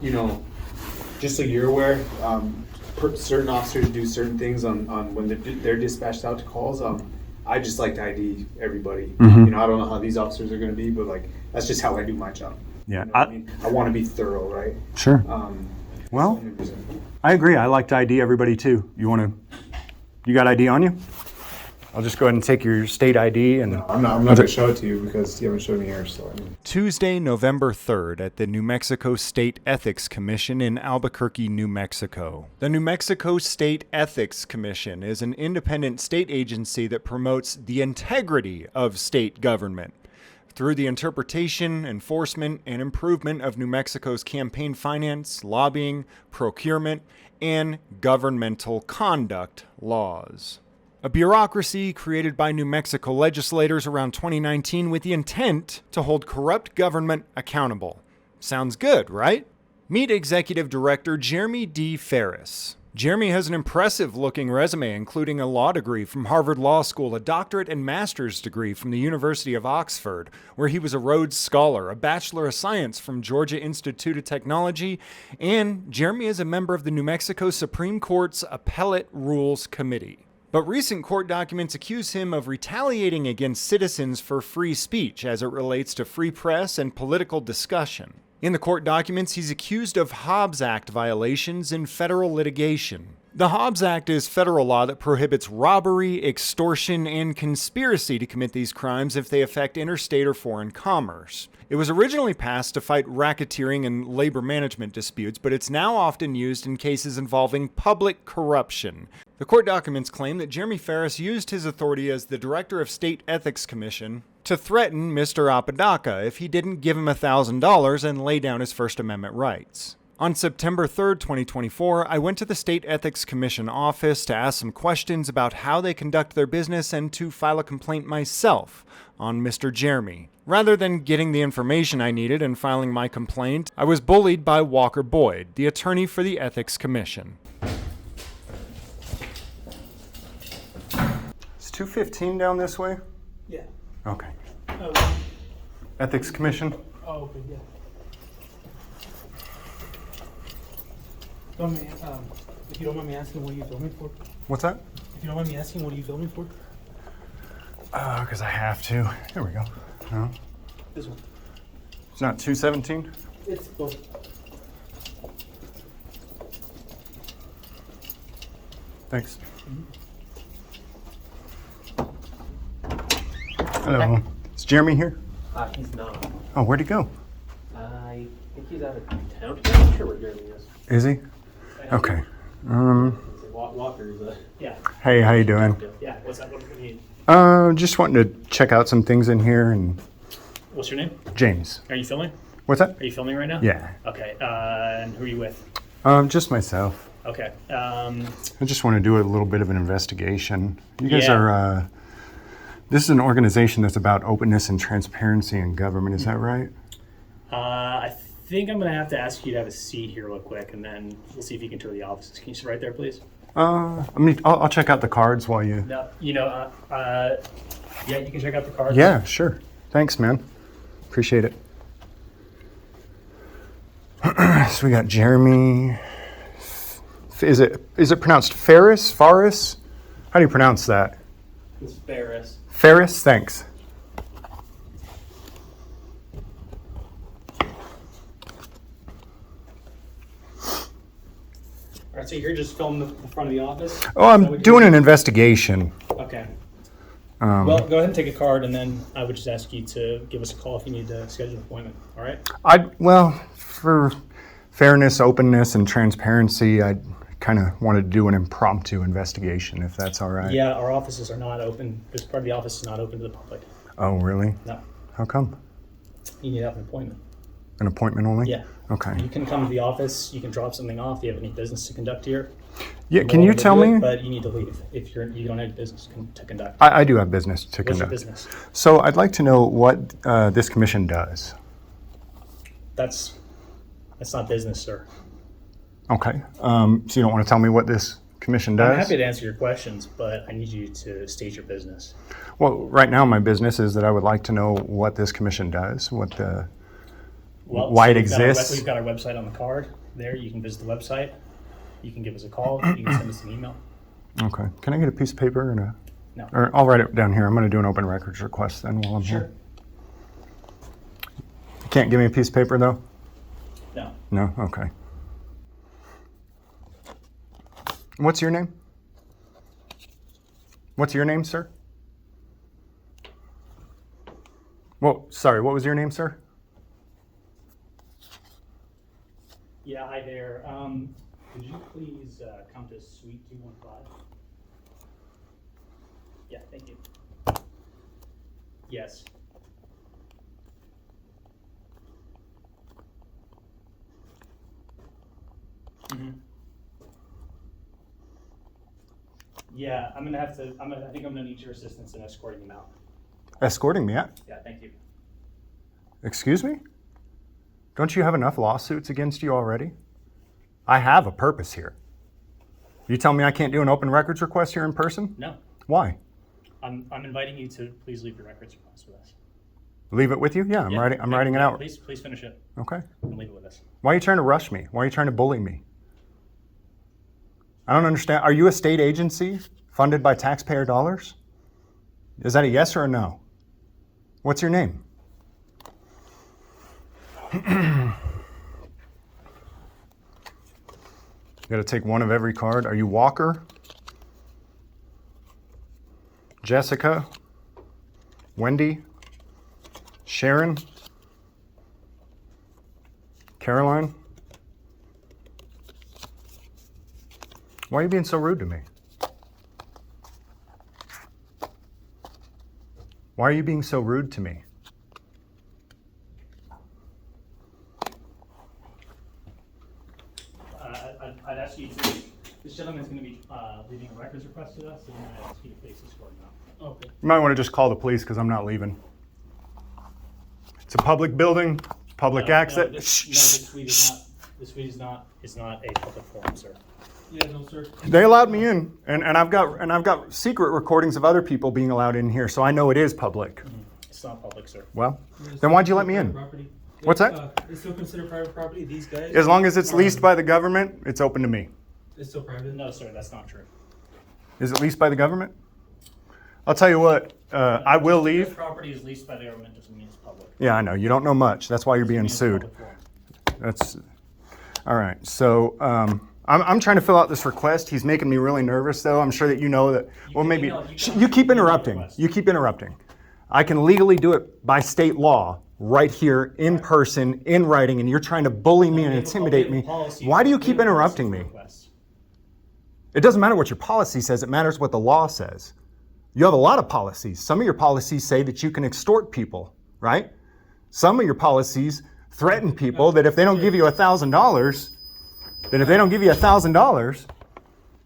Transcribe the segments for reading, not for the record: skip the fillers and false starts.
You know, just so you're aware, certain officers do certain things on when they're dispatched out to calls. I just like to ID everybody. Mm-hmm. You know, I don't know how these officers are going to be, but like that's just how I do my job. Yeah, You know what I mean, I want to be thorough, right? Sure. Well, that's the only reason. I agree. I like to ID everybody too. You got ID on you? I'll just go ahead and take your state ID and... No, I'm not going to show it to you because you haven't showed me yours. So Tuesday, November 3rd at the New Mexico State Ethics Commission in Albuquerque, New Mexico. The New Mexico State Ethics Commission is an independent state agency that promotes the integrity of state government through the interpretation, enforcement, and improvement of New Mexico's campaign finance, lobbying, procurement, and governmental conduct laws. A bureaucracy created by New Mexico legislators around 2019 with the intent to hold corrupt government accountable. Sounds good, right? Meet Executive Director Jeremy D. Farris. Jeremy has an impressive-looking resume, including a law degree from Harvard Law School, a doctorate and master's degree from the University of Oxford, where he was a Rhodes Scholar, a Bachelor of Science from Georgia Institute of Technology, and Jeremy is a member of the New Mexico Supreme Court's Appellate Rules Committee. But recent court documents accuse him of retaliating against citizens for free speech as it relates to free press and political discussion. In the court documents, he's accused of Hobbs Act violations in federal litigation. The Hobbs Act is federal law that prohibits robbery, extortion, and conspiracy to commit these crimes if they affect interstate or foreign commerce. It was originally passed to fight racketeering and labor management disputes, but it's now often used in cases involving public corruption. The court documents claim that Jeremy Farris used his authority as the director of State Ethics Commission to threaten Mr. Apodaca if he didn't give him $1,000 and lay down his First Amendment rights. On September 3rd, 2024, I went to the State Ethics Commission office to ask some questions about how they conduct their business and to file a complaint myself on Mr. Jeremy. Rather than getting the information I needed and filing my complaint, I was bullied by Walker Boyd, the attorney for the Ethics Commission. Is 215 down this way? Yeah. Okay. Oh, Ethics Commission? okay, yeah. If you don't mind me asking, what are you filming for? What's that? If you don't mind me asking, what are you filming for? Because I have to. Here we go. No, This one. it's not 217? It's both. Thanks. Hello. Is Jeremy here? He's not. Oh, where'd he go? I think he's out of town. I'm not sure where Jeremy is. Is he? Okay. Walker's, yeah. Hey, how you doing? Yeah, what's up? What do you need? Just wanting to check out some things in here and What's your name? James. Are you filming? What's that? Are you filming right now? Yeah. Okay, and who are you with? Just myself. Okay, I just want to do a little bit of an investigation. You guys Yeah. are, this is an organization that's about openness and transparency in government, is that right? I think I'm gonna have to ask you to have a seat here real quick, and then we'll see if you can tour the offices. Can you sit right there, please? I'll check out the cards while you... No, yeah, you can check out the cards. Yeah, sure. Thanks, man. Appreciate it. So we got Jeremy. Is it pronounced Farris? Farris? How do you pronounce that? It's Farris. Farris? Thanks. All right, so you're just filming the front of the office? Oh, Is that I'm what you're doing an investigation. Okay. Well, go ahead and take a card, and then I would just ask you to give us a call if you need to schedule an appointment. All right? Well, for fairness, openness, and transparency, I kind of wanted to do an impromptu investigation, if that's all right. Yeah, our offices are not open. This part of the office is not open to the public. Oh, really? No. How come? You need to have an appointment. An appointment only? Yeah. Okay. You can come to the office. You can drop something off. If you have any business to conduct here. Yeah, you're can you welcome to tell do it, me? But you need to leave if you don't have business to conduct. I do have business to What's your conduct. business? So I'd like to know what this commission does. That's not business, sir. Okay. So you don't want to tell me what this commission does? I'm happy to answer your questions, but I need you to state your business. Well, right now my business is that I would like to know what this commission does, what why it we've got our exists? we've got our website on the card there. You can visit the website. You can give us a call. You can send us an email. Okay. Can I get a piece of paper and a? No. Or I'll write it down here. I'm going to do an open records request then while I'm here. You can't give me a piece of paper though? No. No? Okay. What's your name? What's your name, sir? Well, sorry, what was your name, sir? Yeah, hi there. Could you please come to Suite 215? Yeah, thank you. Yes. Mm-hmm. Yeah, I think I'm gonna need your assistance in escorting him out. Escorting me out? Yeah, thank you. Excuse me? Don't you have enough lawsuits against you already? I have a purpose here. You tell me I can't do an open records request here in person? No, Why? I'm inviting you to please leave your records request with us. Leave it with you? Yeah, I'm writing it out. Please finish it Okay. and leave it with us. Why are you trying to rush me? Why are you trying to bully me? I don't understand. Are you a state agency funded by taxpayer dollars? Is that a yes or a no? What's your name? You gotta take one of every card. Are you Walker? Jessica? Wendy? Sharon? Caroline? Why are you being so rude to me? Why are you being so rude to me? I'd ask you to, this gentleman's going to be leaving a records request to us, and I'd ask you to please escort him out. Okay. You might want to just call the police because I'm not leaving. It's a public building, public access. This suite is not a public forum, sir. Yeah, no, sir. They allowed me in, and I've got secret recordings of other people being allowed in here, so I know it is public. It's not public, sir. Well, then why'd you let me in? Property. What's that? It's still considered private property. These guys. As long as it's leased by the government, it's open to me. It's still private. No, sir, that's not true. Is it leased by the government? I'll tell you what, I will If leave. property is leased by the government, doesn't mean it's public. Yeah, I know, you don't know much. That's why you're being Doesn't mean it's sued. public forum. That's, all right, so I'm trying to fill out this request. He's making me really nervous, though. I'm sure that you know that, well, can maybe, email- you can- you keep email the interrupting. request. You keep interrupting. I can legally do it by state law, right here, in person, in writing, and you're trying to bully me and intimidate me. Why do you keep interrupting me? It doesn't matter what your policy says, it matters what the law says. You have a lot of policies. Some of your policies say that you can extort people, right? Some of your policies threaten people that if they don't give you $1,000,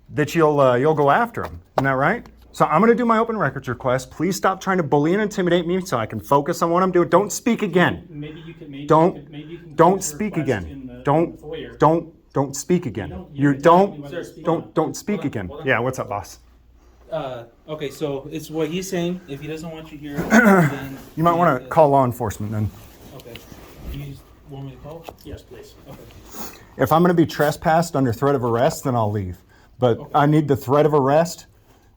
that you'll go after them. Isn't that right? So I'm going to do my open records request. Please stop trying to bully and intimidate me so I can focus on what I'm doing. Don't speak again. Maybe you could, maybe Don't- you could, maybe you can Don't put your speak request again. in the Don't foyer. don't speak again. You You don't exactly what you're don't speak Hold on, again. hold on. Yeah, what's up, boss? Okay, so it's what he's saying. If he doesn't want you here, then You might want to call law enforcement then. Okay. You just want me to call? Yes, please. Okay. If I'm going to be trespassed under threat of arrest, then I'll leave. But I need the threat of arrest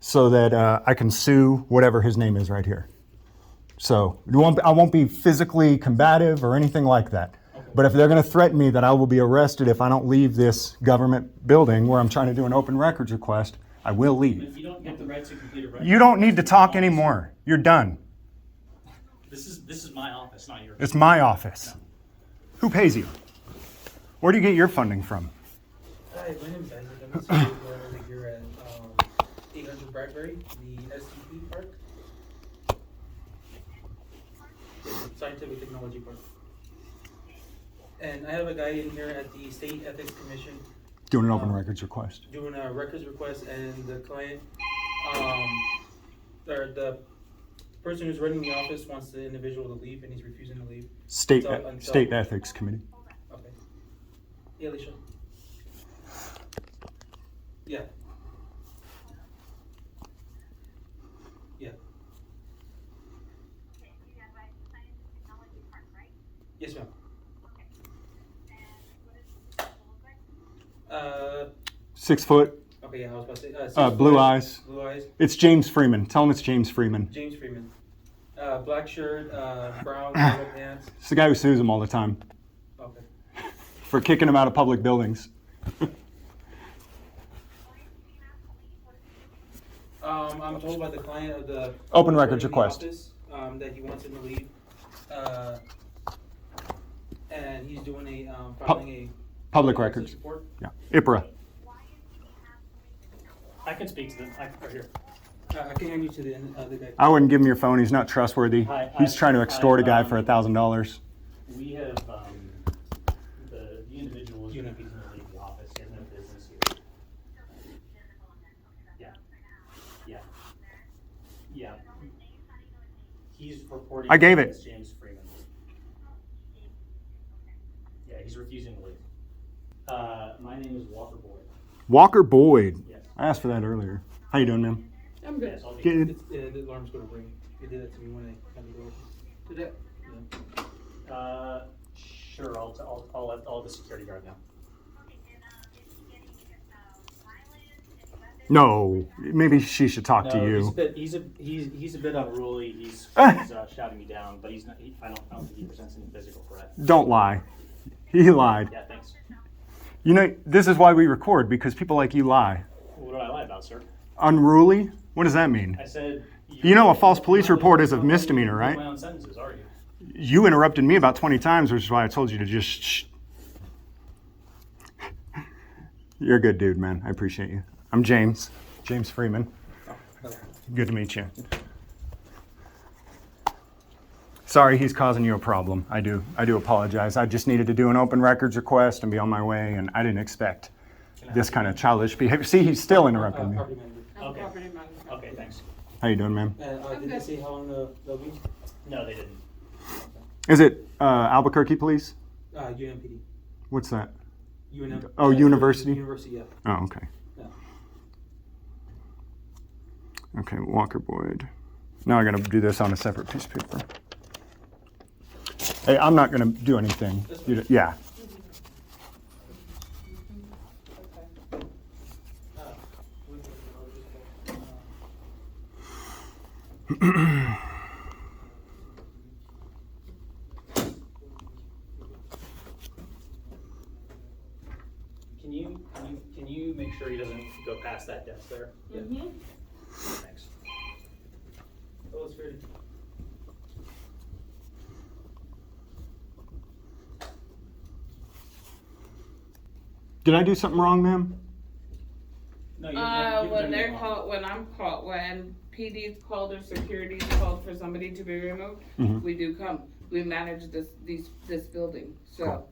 so that I can sue whatever his name is right here. So I won't be physically combative or anything like that. But if they're going to threaten me that I will be arrested if I don't leave this government building where I'm trying to do an open records request, I will leave. If you don't get the right to complete a record, You don't need to talk anymore. You're done. This is my office, not yours. It's my office. Who pays you? Where do you get your funding from? Hi, my name is Isaac. I'm a security guard over here at 800 Bradbury, the STP Park. Scientific Technology Park. And I have a guy in here at the State Ethics Commission Doing an open records request. doing a records request, and the client, or the person who's running the office wants the individual to leave, and he's refusing to leave. State Until- Ethics Committee. Okay. Yeah, Alicia. Yeah. Yeah. Yes, ma'am. 6 foot, Okay, yeah, I was about to say. blue eyes. Blue eyes. It's James Freeman. Tell him it's James Freeman. James Freeman. Black shirt, brown cargo pants. It's the guy who sues him all the time Okay. for kicking him out of public buildings. I'm told by the client of the Open records the request. office, that he wants him to leave, and he's doing a filing a Public records. report. Yeah. IPRA. I can speak to them. Right here. I can hand you to the other guy. I wouldn't give him your phone. He's not trustworthy. He's trying to extort a guy for $1,000. We have the individual is going to be in the leave the office. He has no business here. Yeah. Yeah. Yeah. He's reporting. I gave it. against James Freeman. Yeah, he's refusing to leave. My name is Walker Boyd. Walker Boyd. Yes. I asked for that earlier. How you doing, man? I'm good. Yes, I'll be. Good. The alarm's going to ring. They did that to me when they had to go open. Did that? Yeah. Sure. I'll the security guard now. No. Maybe she should talk to you. He's a bit unruly. He's shouting me down, but he's not. I don't think he presents any physical threat. Don't lie. He lied. Yeah, thanks. You know, this is why we record, because people like you lie. What did I lie about, sir? Unruly? What does that mean? I said. You know a false police report is a misdemeanor, right? My own sentences, are you? You interrupted me about 20 times, which is why I told you to just shh. You're a good dude, man. I appreciate you. I'm James. James Freeman. Good to meet you. Sorry he's causing you a problem. I do apologize. I just needed to do an open records request and be on my way, and I didn't expect this kind of childish behavior. See, he's still interrupting me. Property manager. Okay. Okay, thanks. How you doing, ma'am? And did they say how long they'll be? No, they didn't. Is it Albuquerque Police? UNPD. What's that? UNM. Oh, university? University, yeah. Oh, okay. Yeah. Okay, Walker Boyd. Now I gotta do this on a separate piece of paper. Hey, I'm not gonna do anything. Yeah. Can you make sure he doesn't go past that desk there? Yeah. Thanks. Oh, it's ready. Did I do something wrong, ma'am? No, when PD's called or security's called for somebody to be removed, we do come. We manage this building, so. Cool.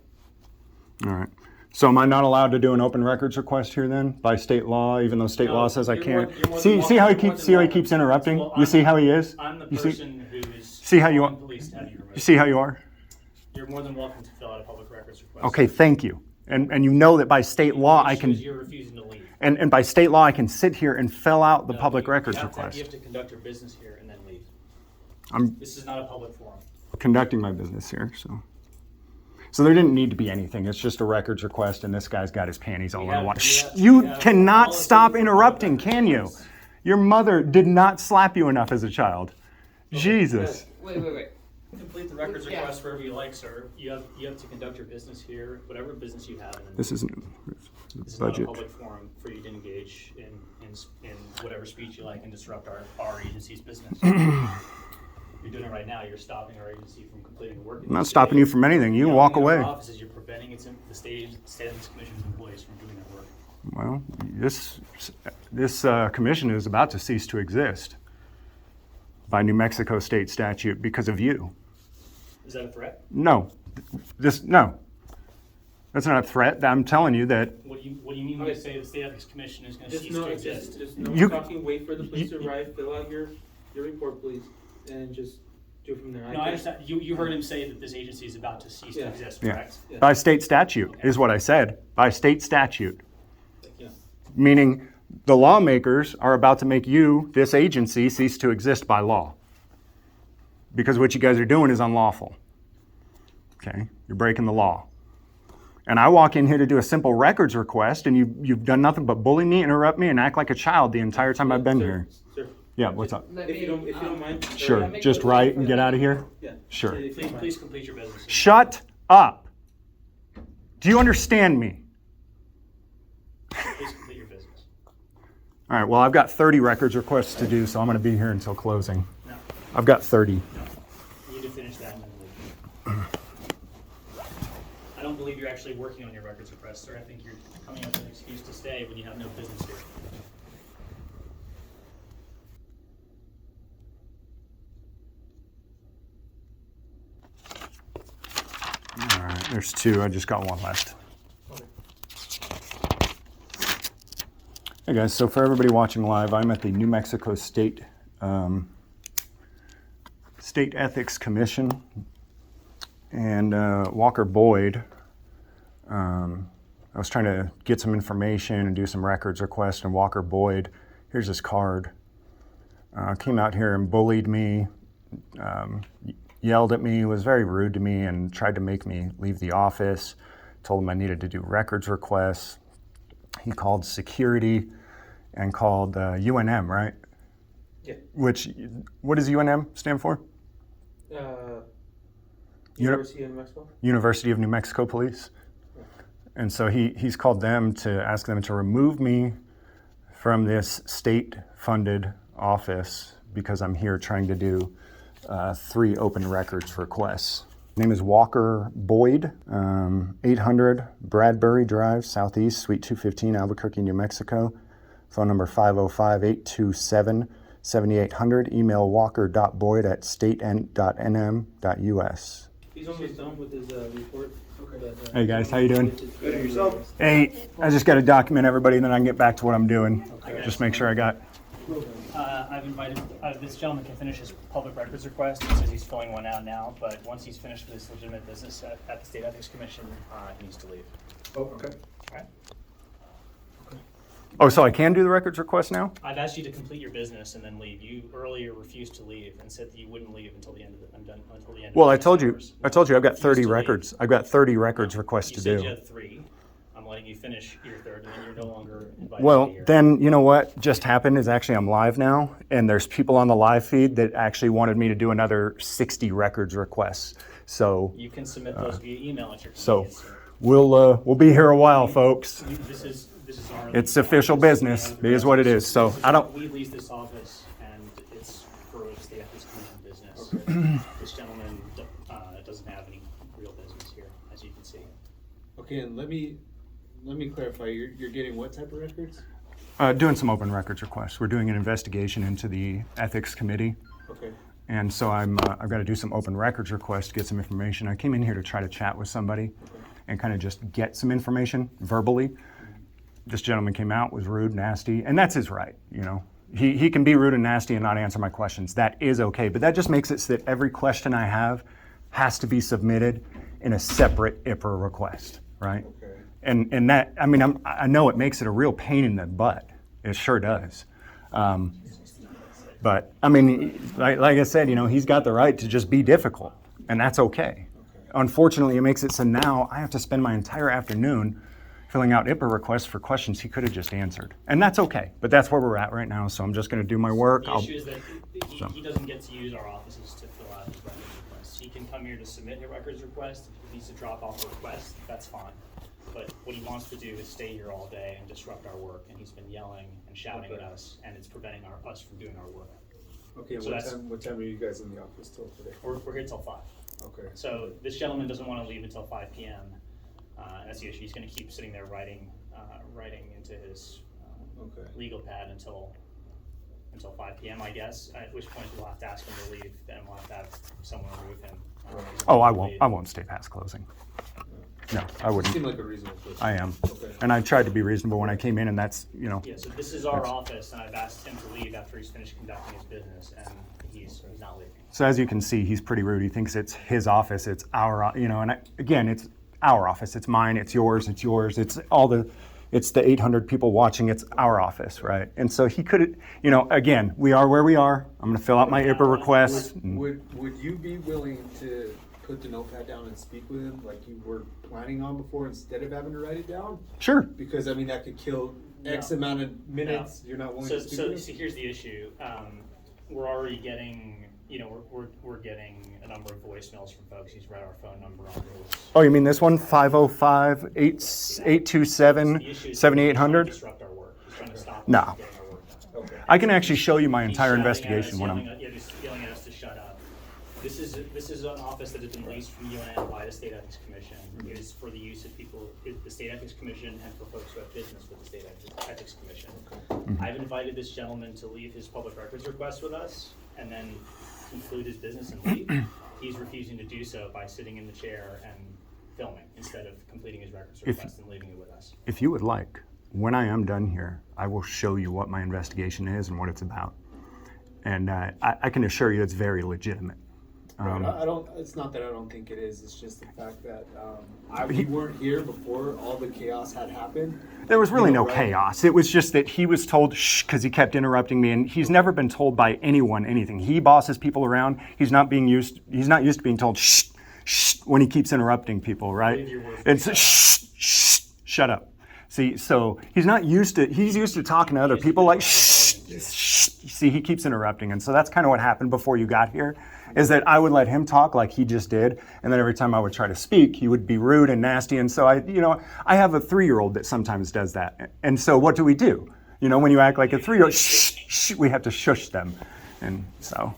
All right. So am I not allowed to do an open records request here then, by state law, even though state law says I can't? See how he keeps interrupting? Well, You see how he is? I'm the You see? person who is See how you calling are? police to have you removed. You see how you are? You're more than welcome to fill out a public records request. Okay, thank you. And you know that by state law I The issue is can, You're refusing to leave. and by state law I can sit here and fill out the No, public you records have to- request. You have to conduct your business here and then leave. I'm This is not a public forum. conducting my business here, so. So there didn't need to be anything. It's just a records request, and this guy's got his panties all over one. Shh, you cannot stop interrupting, can you? Your mother did not slap you enough as a child. Jesus. Wait. Complete the records Yeah. request wherever you like, sir. You have to conduct your business here, whatever business you have. And then This isn't this is not a budget. public forum for you to engage in whatever speech you like and disrupt our agency's business. You're doing it right now. You're stopping our agency from completing the work. I'm not stopping you from anything. You can walk away. Offices, you're preventing the state ethics commission's employees from doing their work. Well, this commission is about to cease to exist by New Mexico state statute because of you. Is that a threat? No, no. That's not a threat. I'm telling you that What do you mean when you say the state ethics commission is going to cease to exist? Just no You- talking, wait for the police to arrive, fill out your report, please, and just do it from there. No, I understand. You heard him say that this agency is about to cease to Yeah. exist, Yeah. correct? Yeah. by state statute is what I said. By state statute. Yeah. Meaning the lawmakers are about to make you, this agency, cease to exist by law. Because what you guys are doing is unlawful. Okay? You're breaking the law. And I walk in here to do a simple records request, and you've done nothing but bully me, interrupt me, and act like a child the entire time I've been here. Sir, Yeah, what's up? if you don't mind. Sure, let me just go write for and the get out of meeting. here? Yeah. Sure. Please complete your business. Shut up. Do you understand me? Please complete your business. All right, well, I've got 30 records requests to do, so I'm going to be here until closing. No, I've got 30. you need to finish that and then leave. I don't believe you're actually working on your records request, sir. I think you're coming up with an excuse to stay when you have no business here. All right, there's 2. I just got 1 left. Hey guys, so for everybody watching live, I'm at the New Mexico State State Ethics Commission, and Walker Boyd. I was trying to get some information and do some records requests, and Walker Boyd, here's his card, came out here and bullied me, yelled at me, was very rude to me, and tried to make me leave the office. Told him I needed to do records requests. He called security and called UNM, right? Yeah. What does UNM stand for? University of New Mexico. University of New Mexico Police. And so he's called them to ask them to remove me from this state-funded office because I'm here trying to do 3 open records requests. Name is Walker Boyd, 800 Bradbury Drive, Southeast, Suite 215, Albuquerque, New Mexico. Phone number 505-827-7800. Email walker.boyd@state.nm.us. He's almost done with his report. Okay. Hey guys, how you doing? Good. Yourself? Hey, I just got to document everybody, and then I can get back to what I'm doing. Just make sure I got. I've invited, this gentleman can finish his public records request. He says he's filling one out now, but once he's finished with his legitimate business at the State Ethics Commission, he needs to leave. Oh, okay. All right? Oh, so I can do the records request now? I've asked you to complete your business and then leave. You earlier refused to leave and said that you wouldn't leave until the end of the, until the end. Well, of I told you. hours. I told you I've got Refused 30 to leave. records. I've got 30 records requests You to said do. you had 3. I'm letting you finish your 3rd, and then you're no longer invited Well, to be here. then you know what just happened is actually I'm live now, and there's people on the live feed that actually wanted me to do another 60 records requests. So You can submit those via email at your so convenience, sir. we'll be here a while, folks. This is our. It's official business. It is what it is. So I don't. We lease this office, and it's for the State Ethics Commission business. This gentleman doesn't have any real business here, as you can see. Okay, and let me clarify. You're getting what type of records? Doing some open records requests. We're doing an investigation into the ethics committee. Okay. And so I've got to do some open records requests to get some information. I came in here to try to chat with somebody and kind of just get some information verbally. This gentleman came out, was rude, nasty, and that's his right, you know. He can be rude and nasty and not answer my questions. That is okay, but that just makes it so that every question I have has to be submitted in a separate IPRA request, right? Okay. And that, I mean, I know it makes it a real pain in the butt. It sure does. But I mean, like I said, you know, he's got the right to just be difficult, and that's okay. Unfortunately, it makes it so now I have to spend my entire afternoon filling out IPRA requests for questions he could have just answered. And that's okay, but that's where we're at right now, so I'm just gonna do my work. The issue is that he doesn't get to use our offices to fill out his records requests. He can come here to submit a records request. If he needs to drop off a request, that's fine. But what he wants to do is stay here all day and disrupt our work, and he's been yelling and shouting at us, and it's preventing us from doing our work. Okay, So that's- what time are you guys in the office till today? We're here till 5. Okay. So this gentleman doesn't want to leave until 5 p.m. That's the issue. He's going to keep sitting there writing into his Okay. legal pad until 5 p.m. I guess. At which point we'll have to ask him to leave. Then we'll have to have someone remove him. Oh, I won't stay past closing. No, I You wouldn't. seem like a reasonable person. I am. Okay. And I tried to be reasonable when I came in, and that's, you know, Yeah. So this is our office, and I've asked him to leave after he's finished conducting his business, and he's not leaving. so as you can see, he's pretty rude. He thinks it's his office, it's our, you know, and again, it's our office, it's mine, it's yours, it's the 800 people watching, it's our office, right? And so he could, you know, again, we are where we are. I'm gonna fill out my IPRA requests. Would you be willing to put the notepad down and speak with him like you were planning on before instead of having to write it down? Sure. Because I mean that could kill X amount of minutes. You're not willing to speak with him? So here's the issue. We're already getting, we're getting a number of voicemails from folks. He's read our phone number on rules. Oh, you mean this one? 505-827-7800? Disrupt our work. He's trying to stop No. us from getting our work done. Okay. I can actually show you my He's entire shouting at investigation us, when yelling I'm. he's yelling at us to shut up. This is an office that has been leased from UNN by the State Ethics Commission. It is for the use of people, the State Ethics Commission, and for folks who have business with the State Ethics Commission. I've invited this gentleman to leave his public records request with us and then conclude his business and leave. He's refusing to do so by sitting in the chair and filming instead of completing his records request and leaving it with us. If you would like, when I am done here, I will show you what my investigation is and what it's about. And I can assure you it's very legitimate. Right. I don't. It's not that I don't think it is. It's just the fact that we weren't here before all the chaos had happened. There was really no right? chaos. It was just that he was told shh because he kept interrupting me, and he's never been told by anyone anything. He bosses people around. He's not used to being told shh, shh when he keeps interrupting people, right? It's shh, shh, shut up. See, so he's used to talking to other people like shh, shh. See, he keeps interrupting, and so that's kind of what happened before you got here. Is that I would let him talk like he just did, and then every time I would try to speak, he would be rude and nasty. And so I have a 3-year-old that sometimes does that. And so what do? When you act like a 3-year-old, shh, shh, we have to shush them. And so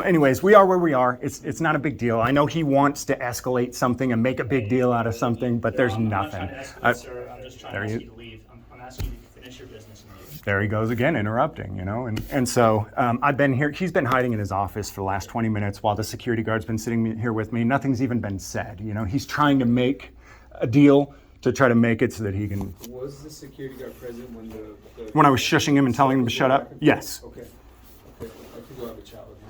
anyways, we are where we are. It's not a big deal. I know he wants to escalate something and make a big deal out of something, but there's nothing. I'm not trying to escalate, sir. I'm just trying to ask you to leave. I'm asking you to finish your business and leave. There he goes again, interrupting, And so I've been here. He's been hiding in his office for the last 20 minutes while the security guard's been sitting here with me. Nothing's even been said. He's trying to make a deal to try to make it so that he can. Was the security guard present when When I was shushing him and telling him to shut up? Yes. Okay. I could go have a chat with him.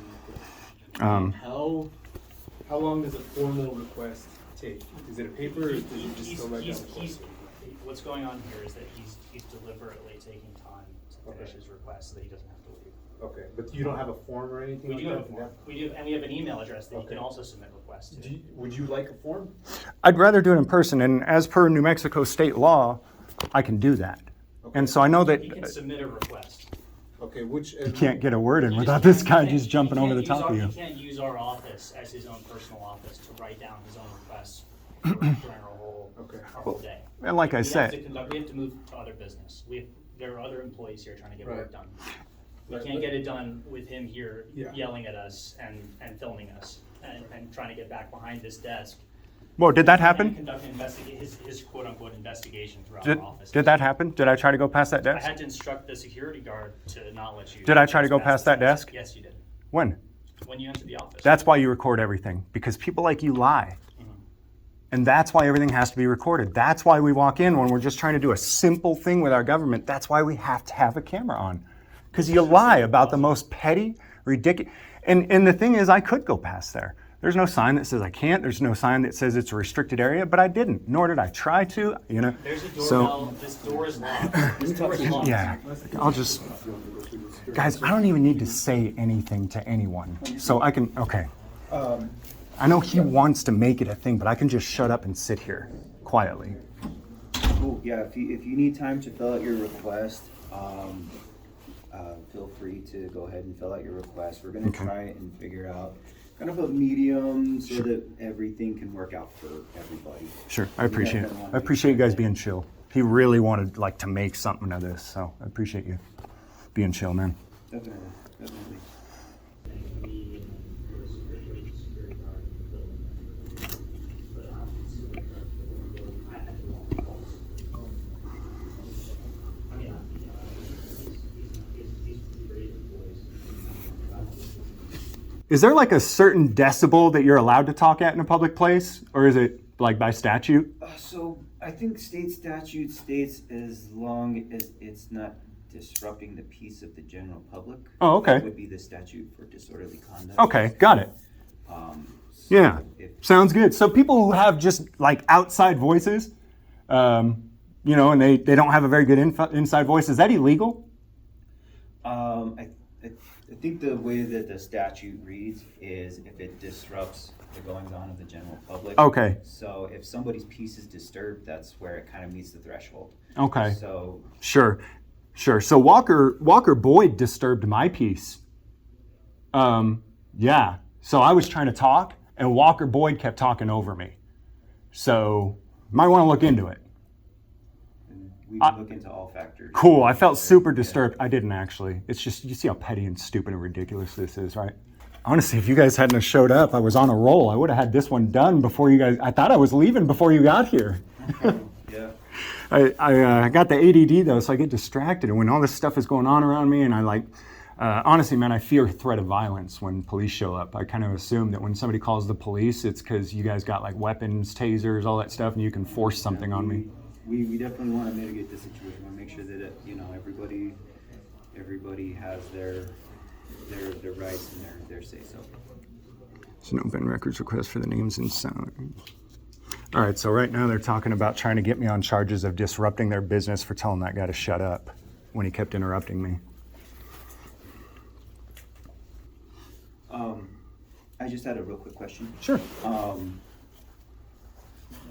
How long does a formal request take? Is it a paper or does it just go right down the course? What's going on here is that he's deliberately taking time to finish his request so that he doesn't have to leave. Okay, but you don't have a form or anything? We do have a like form. that? We do, and we have an email address that you Okay. can also submit requests to. Would you like a form? I'd rather do it in person, and as per New Mexico state law, I can do that. And so I know that He can submit a request. Okay, which you can't get a word in without this guy just jumping over the top of you. He can't use our office as his own personal office to write down his own requests during our whole day. And like I We said, have to move to other business. There are other employees here trying to get work Right. done. We Right, can't but- get it done with him here Yeah. yelling at us and filming us and trying to get back behind this desk. whoa, did that And happen? conduct his quote-unquote investigation throughout Did, our office. did that happen? Did I try to go past that I desk? had to instruct the security guard to not let you. Did I try to go pass past this that desk? Yes, you did. When? When you entered the office. That's why you record everything, because people like you lie. And that's why everything has to be recorded. That's why we walk in when we're just trying to do a simple thing with our government. That's why we have to have a camera on. Because you lie about the most petty, ridiculous. And the thing is, I could go past there. There's no sign that says I can't. There's no sign that says it's a restricted area, but I didn't, nor did I try to, There's a doorbell. This door is locked. This door is locked. Yeah, I'll just, guys, I don't even need to say anything to anyone. So I can, okay. I know he wants to make it a thing, but I can just shut up and sit here quietly. Cool. Yeah, if you need time to fill out your request, feel free to go ahead and fill out your request. We're gonna try and figure out kind of a medium so that everything can work out for everybody. Sure, I appreciate it. I appreciate you guys being chill. He really wanted to make something of this, so I appreciate you being chill, man. Definitely. Is there a certain decibel that you're allowed to talk at in a public place, or is it by statute? So I think state statute states as long as it's not disrupting the peace of the general public. Oh, okay. That would be the statute for disorderly conduct. Okay, got it. So Yeah, if- sounds good. So people who have just outside voices, and they don't have a very good inside voice, is that illegal? I think the way that the statute reads is if it disrupts the goings on of the general public. Okay. So if somebody's peace is disturbed, that's where it kind of meets the threshold. Okay. So Sure. So Walker Boyd disturbed my peace. Yeah. So I was trying to talk, and Walker Boyd kept talking over me. So might want to look into it. we can look into all factors. Cool. I felt super disturbed. I didn't actually. It's just, you see how petty and stupid and ridiculous this is, right? Honestly, if you guys hadn't have showed up, I was on a roll. I would have had this one done before you guys. I thought I was leaving before you got here. Yeah. I got the ADD though, so I get distracted. And when all this stuff is going on around me, and I like, honestly, man, I fear threat of violence when police show up. I kind of assume that when somebody calls the police, it's because you guys got like weapons, tasers, all that stuff, and you can force something on me. We definitely want to mitigate the situation. We want to make sure that everybody has their rights and their say so. So no Ben records request for the names and sound. All right, so right now they're talking about trying to get me on charges of disrupting their business for telling that guy to shut up when he kept interrupting me. I just had a real quick question. Sure.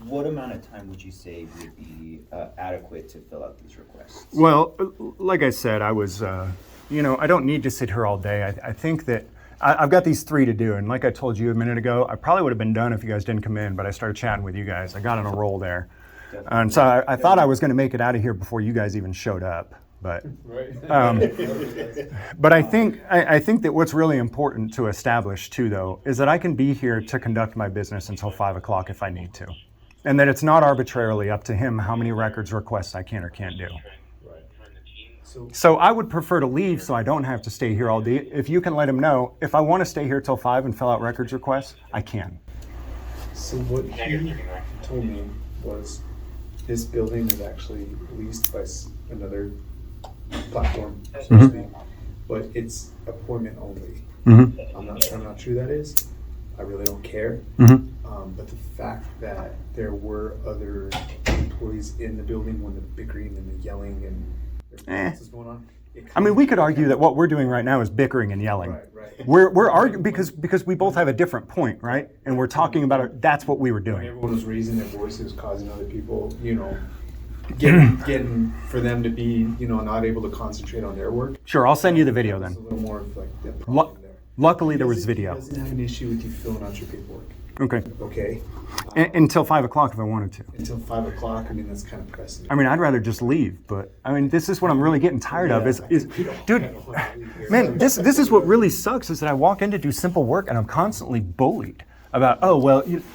What amount of time would you say would be adequate to fill out these requests? Well, like I said, I was, I don't need to sit here all day. I think that I've got these 3 to do. And like I told you a minute ago, I probably would have been done if you guys didn't come in, but I started chatting with you guys. I got on a roll there. Definitely. And so I thought I was going to make it out of here before you guys even showed up. But, but I think that what's really important to establish too, though, is that I can be here to conduct my business until 5 o'clock if I need to. And that it's not arbitrarily up to him how many records requests I can or can't do. So I would prefer to leave so I don't have to stay here all day. If you can let him know, if I want to stay here till 5 and fill out records requests, I can. So what he told me was this building is actually leased by another platform, so to speak, but it's appointment only. Mm-hmm. I'm not sure how true that is. I really don't care. Mm-hmm. But the fact that there were other employees in the building when the bickering and the yelling and everything else is going on. I mean, we could argue that what we're doing right now is bickering and yelling. Right. We're arguing because we both have a different point, right? And we're talking about it. That's what we were doing. Everyone was raising their voices, causing other people, getting for them to be, not able to concentrate on their work. Sure, I'll send you the video It's a then. little more of like the problem there. Luckily, there was video. He doesn't have an issue with you filling out your paperwork. Okay. Okay. Until 5 o'clock if I wanted to. Until 5 o'clock. I mean, that's kind of pressing. I mean, I'd rather just leave, but I mean, this is what I'm really getting tired of is dude, man, this is what really sucks is that I walk in to do simple work and I'm constantly bullied about,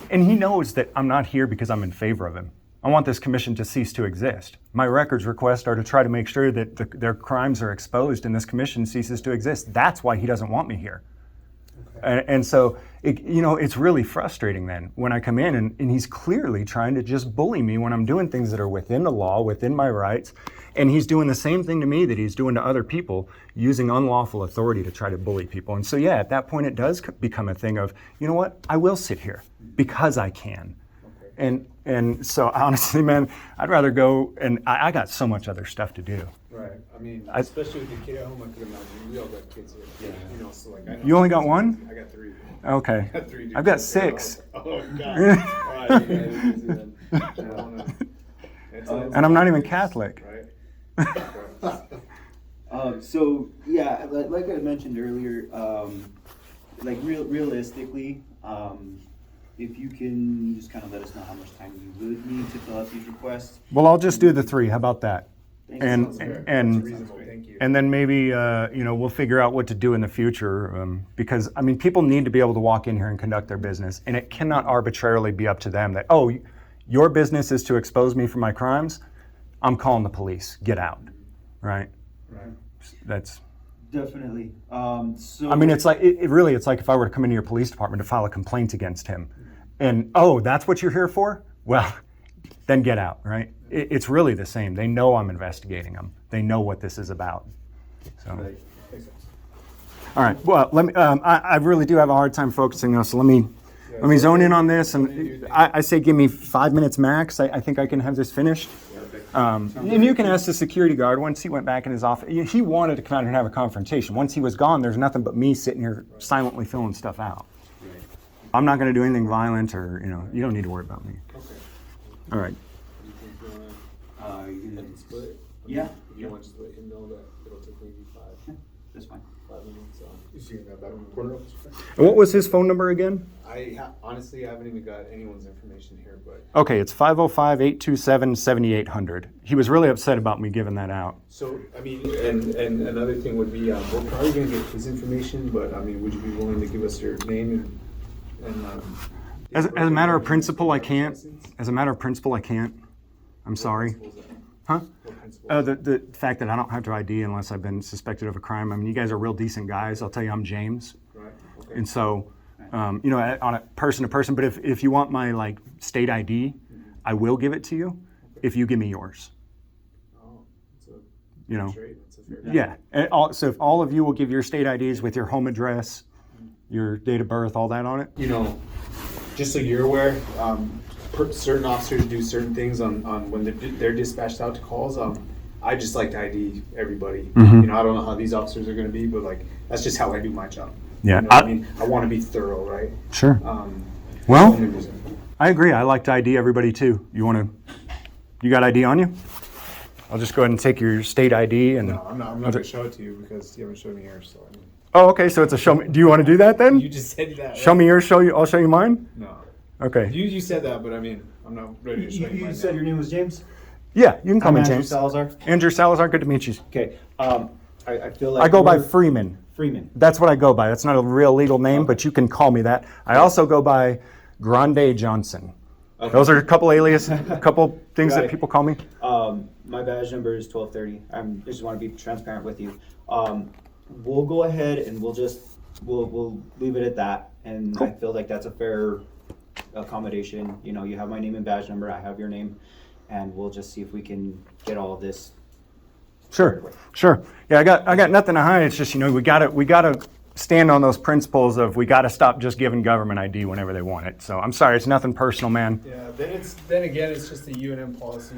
and he knows that I'm not here because I'm in favor of him. I want this commission to cease to exist. My records requests are to try to make sure that their crimes are exposed and this commission ceases to exist. That's why he doesn't want me here. And so, it's really frustrating then when I come in and he's clearly trying to just bully me when I'm doing things that are within the law, within my rights. And he's doing the same thing to me that he's doing to other people, using unlawful authority to try to bully people. And so, yeah, at that point, it does become a thing of, you know what, I will sit here because I can. And so, honestly, man, I'd rather go, and I got so much other stuff to do. Right. I mean, especially with the kid at home, I could imagine. We all got kids here. Yeah. So like, I know You only got one? I got 3. Okay. I got 3 I've got dudes. 6. Oh, God. All right, yeah, it's easy then. And I'm not even Catholic. Right. So yeah, like I mentioned earlier, realistically, if you can just kind of let us know how much time you would need to fill out these requests. Well, I'll just do the 3. How about that? Sounds fair. That's reasonable. Thank you. And then maybe we'll figure out what to do in the future because I mean people need to be able to walk in here and conduct their business, and it cannot arbitrarily be up to them that your business is to expose me for my crimes. I'm calling the police. Get out, right? Right. That's Definitely. So I mean it's like it's like if I were to come into your police department to file a complaint against him, and that's what you're here for? Well, then get out, right? It's really the same. They know I'm investigating them. They know what this is about. So, Right. all right. Well, let me. I really do have a hard time focusing though. So let me zone in on this, and I say give me 5 minutes max. I think I can have this finished. Perfect. And you can ask the security guard, once he went back in his office, he wanted to come out here and have a confrontation. Once he was gone, there's nothing but me sitting here silently filling stuff out. Right. I'm not going to do anything violent or, you don't need to worry about me. Okay. All right. Do you think you You wanna can- split? Yeah. If you want to just let him know that it'll take maybe That's fine. 5 minutes. Is he in that back corner? And what was his phone number again? Honestly, I haven't even got anyone's information here, but. Okay, it's 505-827-7800. He was really upset about me giving that out. So, I mean, and another thing would be, we're probably gonna get his information, but I mean, would you be willing to give us your name and As a matter of principle, I can't. As a matter of principle, I can't. I'm sorry. Huh? The fact that I don't have to ID unless I've been suspected of a crime. I mean, you guys are real decent guys. I'll tell you, I'm James. Right, okay. And so, on a person to person, but if you want my state ID, I will give it to you if you give me yours. Oh, it's a Trade. It's a fair. Yeah. So if all of you will give your state IDs with your home address, your date of birth, all that on it. Just so you're aware, certain officers do certain things on when they're dispatched out to calls. I just like to ID everybody. Mm-hmm. I don't know how these officers are going to be, but that's just how I do my job. Yeah. I mean, I want to be thorough, right? Sure. Well, I agree. I like to ID everybody too. You got ID on you? I'll just go ahead and take your state ID and. no, I'm not going to show it to you because you haven't shown me yours. So I mean, Oh, okay. So it's a show me. Do you want to do that then? you just said that. Show me yours. I'll show you mine. No. Okay. You said that, but I mean, I'm not ready to show you mine. You said your name was James? Yeah, you can call I'm me Andrew James. Salazar. Andrew Salazar. Good to meet you. Okay. I feel like I go by we're- Freeman. Freeman. That's what I go by. That's not a real legal name, but you can call me that. I also go by Grande Johnson. Okay. Those are a couple aliases, a couple things Got that it. people call me. My badge number is 1230. I just want to be transparent with you. We'll go ahead and we'll leave it at that. And I feel like that's a fair accommodation. You have my name and badge number. I have your name, and we'll just see if we can get all of this. Sure. Yeah, I got nothing to hide. It's just we gotta stand on those principles of we gotta stop just giving government ID whenever they want it. So I'm sorry, it's nothing personal, man. Yeah, then again, it's just the UNM policy,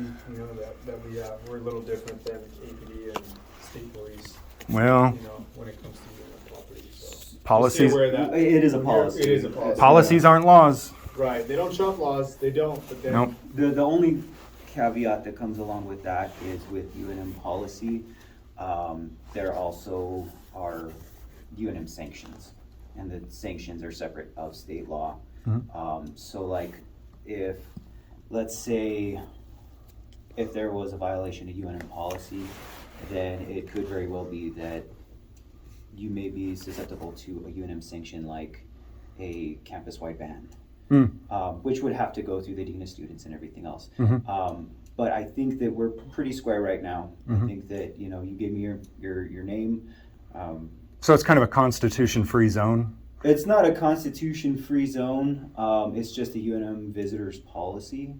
that we have. We're a little different than APD and state police, Well, when it comes to UNM property. So policies Just stay aware of that. It is a policy. It is a policy. policies aren't laws. Right. They don't trump laws. They don't. But then, Nope. The only caveat that comes along with that is with UNM policy, there also are UNM sanctions, and the sanctions are separate of state law. So if, let's say, if there was a violation of UNM policy, then it could very well be that you may be susceptible to a UNM sanction like a campus-wide ban. Which would have to go through the dean of students and everything else. But I think that we're pretty square right now. I think that you gave me your name. So it's kind of a constitution-free zone. It's not a constitution-free zone. It's just a UNM visitors policy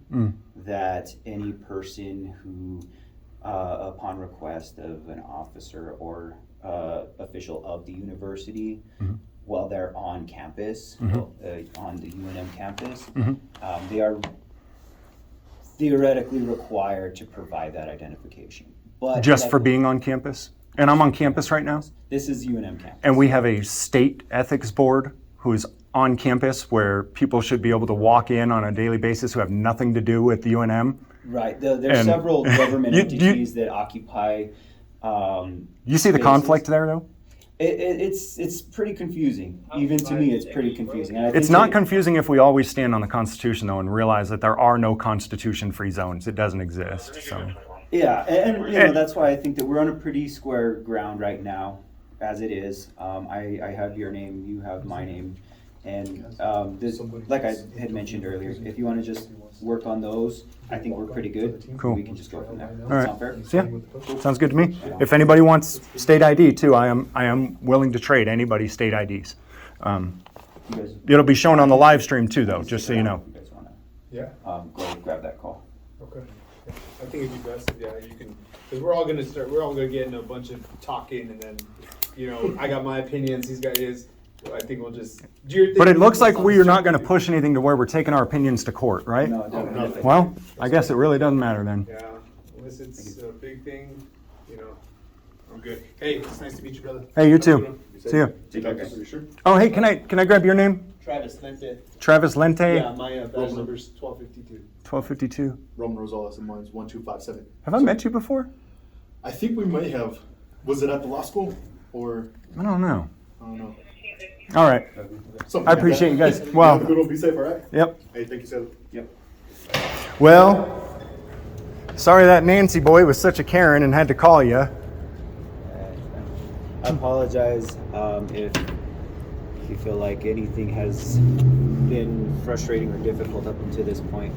that any person who, upon request of an officer or official of the university, while they're on campus, on the UNM campus, they are theoretically required to provide that identification. But Just for being on campus? And I'm on campus right now? this is UNM campus. And we have a state ethics board who is on campus where people should be able to walk in on a daily basis who have nothing to do with the UNM. Right. There's And- several government You- entities that occupy. You see the spaces. conflict there, though? It's pretty confusing. Even to me, it's pretty confusing. And I It's think not that- confusing if we always stand on the Constitution, though, and realize that there are no Constitution-free zones. It doesn't exist. So, Yeah, and that's why I think that we're on a pretty square ground right now, as it is. I have your name, you have my name, and like I had mentioned earlier, if you want to just work on those, I think we're pretty good. Cool. We can just go from there. all right. Sound fair? Yeah, sounds good to me. If anybody wants state ID too, I am willing to trade anybody's state IDs. You guys, It'll be shown on the live stream too, though, just so you know. You guys want to yeah. go grab that call? Okay. Yeah. I think it'd be best if you can, because we're all gonna get in a bunch of talking, and then I got my opinions, he's got his. I think we'll just. But it looks like we are not going to push anything to where we're taking our opinions to court, right? No, definitely. Well, I guess it really doesn't matter then. Yeah. unless it's a big thing, you know, I'm good. Hey, it's nice to meet you, brother. Hey, you Have a good too. one. See ya. Take care, guys. Are you sure? Oh, hey, can I grab your name? Travis, Lente. Travis Lente, Yeah, my badge number's 1252. 1252. Roman Rosales and mine's 1257. Have I met you before? I think we might have. Was it at the law school or I don't know. I don't know. All right. Something I like appreciate you that. guys. Well- Have a good one. Be safe. All right. Yep. Hey, thank you, sir. Yep. Well, sorry that Nancy boy was such a Karen and had to call you. I apologize if you feel like anything has been frustrating or difficult up until this point.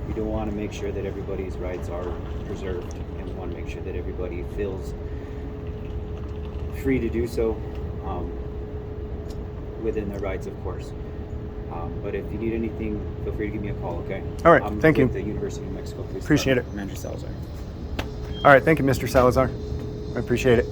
We do want to make sure that everybody's rights are preserved, and we want to make sure that everybody feels free to do so within their rights, of course. But if you need anything, feel free to give me a call, okay? All right, I'm thank you. with the University of New Mexico Police Appreciate Department, Commander Salazar. All right, thank you, Mr. Salazar. I appreciate it.